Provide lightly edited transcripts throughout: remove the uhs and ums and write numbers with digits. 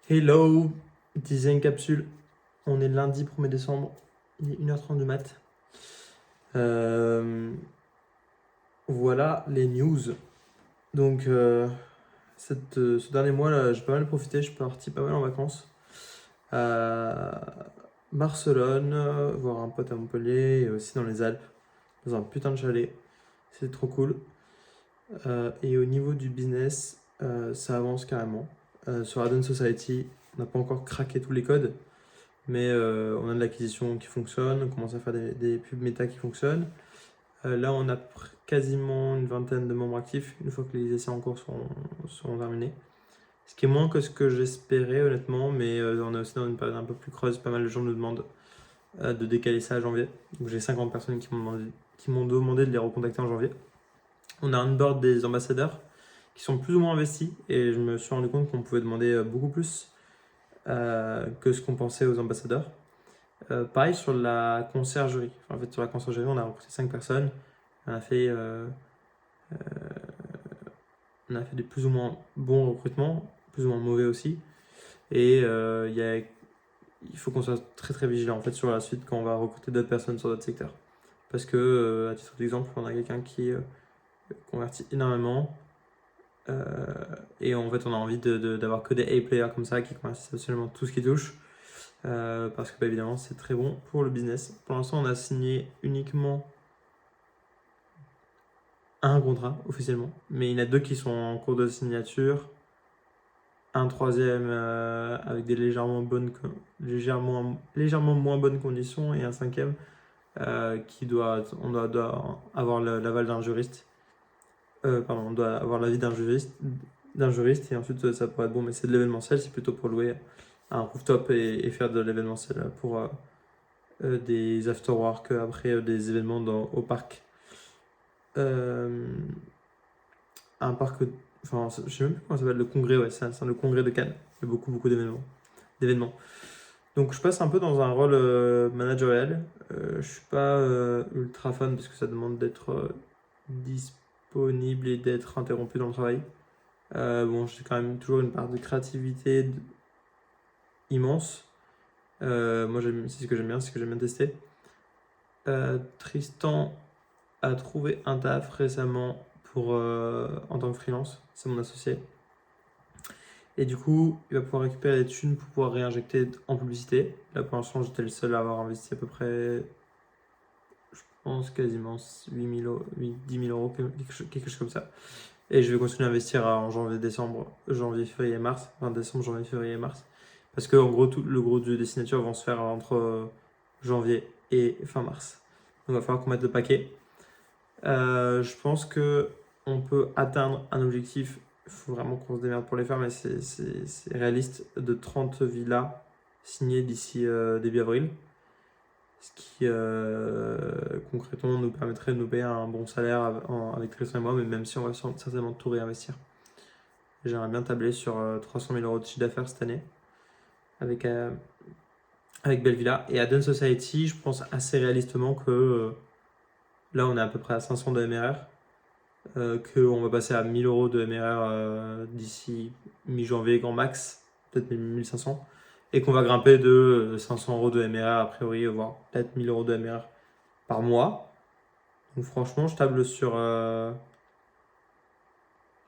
Hello, 10e capsule. On est lundi 1er décembre. Il est 1h30 du mat. Voilà les news. Donc, ce dernier mois, là, j'ai pas mal profité. Je suis parti pas mal en vacances. À Barcelone, voir un pote à Montpellier et aussi dans les Alpes, dans un putain de chalet. C'est trop cool. Et au niveau du business, ça avance carrément. Sur Addon Society, on n'a pas encore craqué tous les codes. Mais on a de l'acquisition qui fonctionne, on commence à faire des pubs méta qui fonctionnent. Là, on a quasiment une vingtaine de membres actifs une fois que les essais en cours seront terminés. Ce qui est moins que ce que j'espérais, honnêtement, mais on est aussi dans une période un peu plus creuse. Pas mal de gens nous demandent de décaler ça à janvier. Donc j'ai 50 personnes qui m'ont demandé de les recontacter en janvier. On a un board des ambassadeurs qui sont plus ou moins investis et je me suis rendu compte qu'on pouvait demander beaucoup plus que ce qu'on pensait aux ambassadeurs. Pareil sur la conciergerie. En fait, sur la conciergerie, on a recruté 5 personnes. On a fait, euh, on a fait des plus ou moins bons recrutements, plus ou moins mauvais aussi. Et il faut qu'on soit très très vigilant en fait sur la suite quand on va recruter d'autres personnes sur d'autres secteurs. Parce que, à titre d'exemple, on a quelqu'un qui convertit énormément. Et en fait, on a envie d'avoir que des A-players comme ça qui convertissent absolument tout ce qui touche. Parce que, évidemment, c'est très bon pour le business. Pour l'instant, on a signé uniquement un contrat officiellement, mais il y en a deux qui sont en cours de signature. Un troisième avec des légèrement moins bonnes conditions et un cinquième on doit avoir l'aval d'un juriste. On doit avoir l'avis d'un juriste et ensuite ça pourrait être bon, mais c'est de l'événementiel, c'est plutôt pour louer un rooftop et faire de l'événementiel pour des after-work après des événements au parc. Un parc, enfin, je sais même plus comment ça s'appelle, le congrès, ouais, c'est le congrès de Cannes. Il y a beaucoup d'événements. Donc je passe un peu dans un rôle managérial. Je suis pas ultra fan parce que ça demande d'être disponible et d'être interrompu dans le travail. Bon, j'ai quand même toujours une part de créativité immense. Moi, c'est ce que j'aime bien, c'est ce que j'aime bien tester. Tristan a trouvé un taf récemment en tant que freelance, c'est mon associé. Et du coup, il va pouvoir récupérer des thunes pour pouvoir réinjecter en publicité. Là, pour l'instant, j'étais le seul à avoir investi à peu près, je pense, quasiment 8 000 euros, 10 000 euros, quelque chose comme ça. Et je vais continuer à investir en janvier, février, mars. Enfin, décembre, janvier, février, mars. Parce que, en gros, tout le gros des signatures vont se faire entre janvier et fin mars. Donc, il va falloir qu'on mette le paquet. Je pense que on peut atteindre un objectif. Il faut vraiment qu'on se démerde pour les faire, mais c'est réaliste, de 30 villas signées d'ici début avril. Ce qui concrètement nous permettrait de nous payer un bon salaire avec Tristan et moi, mais même si on va certainement tout réinvestir. J'aimerais bien tabler sur 300 000 euros de chiffre d'affaires cette année avec, avec Belle Villa. Et à Dun Society, je pense assez réalistement que là on est à peu près à 500 de MRR. Qu'on va passer à 1000 euros de MRR d'ici mi-janvier, grand max, peut-être 1500, et qu'on va grimper de 500 euros de MRR a priori, voire peut-être 1000 euros de MRR par mois. Donc franchement, je table sur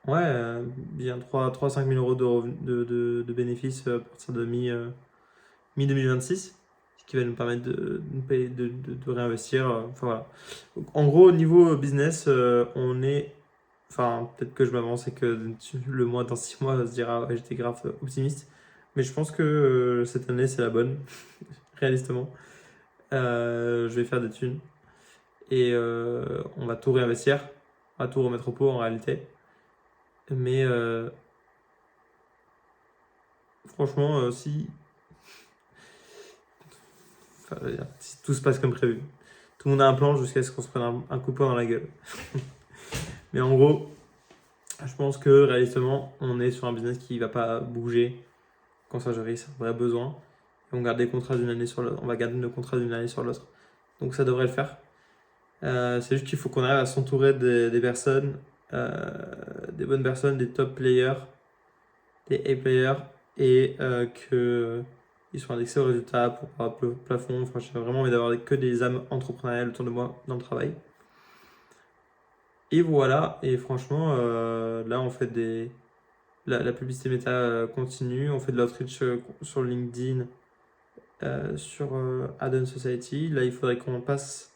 bien 3-5 000 euros de bénéfices à partir de mi-2026, ce qui va nous permettre de réinvestir. Enfin voilà. Donc, en gros, au niveau business, on est. Enfin, peut-être que je m'avance et que le mois dans 6 mois, on se dira, ouais, j'étais grave optimiste. Mais je pense que cette année, c'est la bonne, réalistement. Je vais faire des thunes et on va tout réinvestir, on va tout remettre au pot en réalité. Mais franchement, si tout se passe comme prévu, tout le monde a un plan jusqu'à ce qu'on se prenne un coup de poing dans la gueule. Mais en gros, je pense que réalistement, on est sur un business qui va pas bouger quand ça gérer, c'est un vrai besoin. Et on garde des contrats d'une année sur l'autre. On va garder nos contrats d'une année sur l'autre. Donc ça devrait le faire. C'est juste qu'il faut qu'on arrive à s'entourer des personnes, des bonnes personnes, des top players, des A players et qu'ils soient indexés aux résultats pour pas plafond. Enfin, j'ai vraiment envie d'avoir que des âmes entrepreneuriales autour de moi dans le travail. Et voilà, et franchement, là on fait la publicité méta continue, on fait de l'outreach sur LinkedIn, sur Add-on Society. Là, il faudrait qu'on passe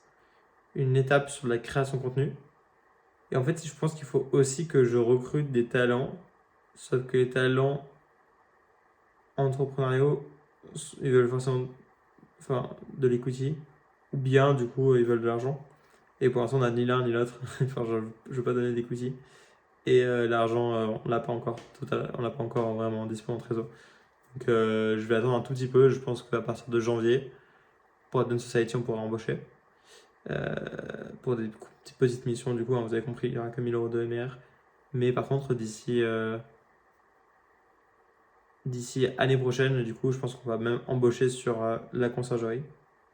une étape sur la création de contenu. Et en fait, je pense qu'il faut aussi que je recrute des talents, sauf que les talents entrepreneuriaux, ils veulent forcément de l'equity, ou bien du coup, ils veulent de l'argent. Et pour l'instant, on n'a ni l'un ni l'autre. Enfin, je ne veux pas donner d'equity. Et l'argent, on l'a pas encore on l'a pas encore vraiment disponible en trésor. Donc je vais attendre un tout petit peu. Je pense qu'à partir de janvier, pour Add-on Society, on pourra embaucher. Pour des petites missions, du coup, hein, vous avez compris, il n'y aura que 1000 euros de MR. Mais par contre, d'ici année prochaine, du coup, je pense qu'on va même embaucher sur la conciergerie.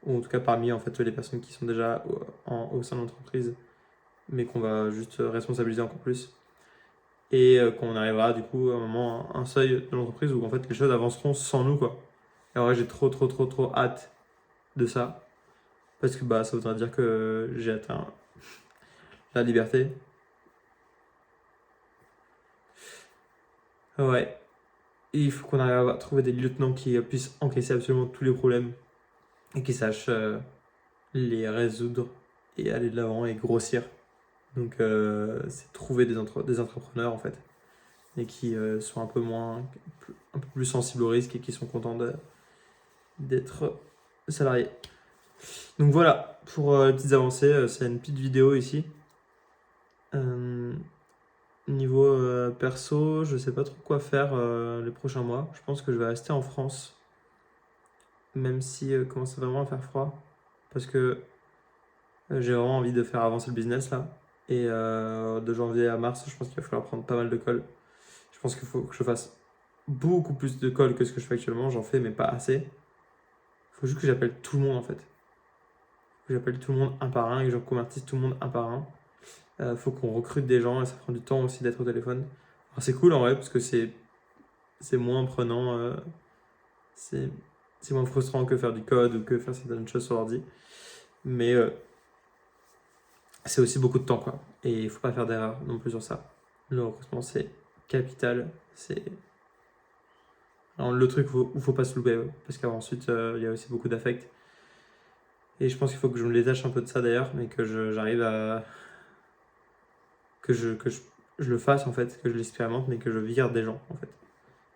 Ou en tout cas parmi en fait les personnes qui sont déjà au sein de l'entreprise, mais qu'on va juste responsabiliser encore plus. Et qu'on arrivera du coup à un moment un seuil de l'entreprise où en fait les choses avanceront sans nous, quoi. Et en vrai, j'ai trop hâte de ça, parce que bah ça voudra dire que j'ai atteint la liberté. Ouais. Et il faut qu'on arrive à trouver des lieutenants qui puissent encaisser absolument tous les problèmes et qui sachent les résoudre et aller de l'avant et grossir. Donc c'est trouver des entrepreneurs en fait, et qui sont un peu plus sensibles au risque et qui sont contents d'être salariés. Donc voilà pour les petites avancées. C'est une petite vidéo ici. Niveau perso, je sais pas trop quoi faire les prochains mois. Je pense que je vais rester en France, même si commence vraiment à faire froid, parce que j'ai vraiment envie de faire avancer le business là. Et de janvier à mars, je pense qu'il va falloir prendre pas mal de colle. Je pense qu'il faut que je fasse beaucoup plus de colle que ce que je fais actuellement. J'en fais, mais pas assez. Il faut juste que j'appelle tout le monde en fait. Que j'appelle tout le monde un par un et que je convertisse tout le monde un par un. Faut qu'on recrute des gens et ça prend du temps aussi d'être au téléphone. Alors c'est cool en vrai parce que c'est moins prenant, c'est moins frustrant que faire du code ou que faire certaines choses sur l'ordi. Mais c'est aussi beaucoup de temps, quoi. Et il faut pas faire d'erreur non plus sur ça. Le recrutement, c'est capital. C'est alors, le truc où il faut pas se louper, parce qu'ensuite, il y a aussi beaucoup d'affect. Et je pense qu'il faut que je me détache un peu de ça d'ailleurs, mais que j'arrive à. Que je le fasse en fait, que je l'expérimente, mais que je vire des gens en fait.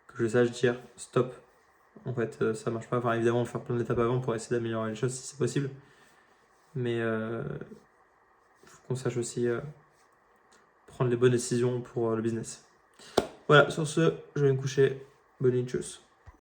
Que je sache dire stop. En fait, ça marche pas. Enfin, évidemment, faire plein d'étapes avant pour essayer d'améliorer les choses si c'est possible. Mais faut qu'on sache aussi prendre les bonnes décisions pour le business. Voilà, sur ce, je vais me coucher. Bonne nuit, tchuss.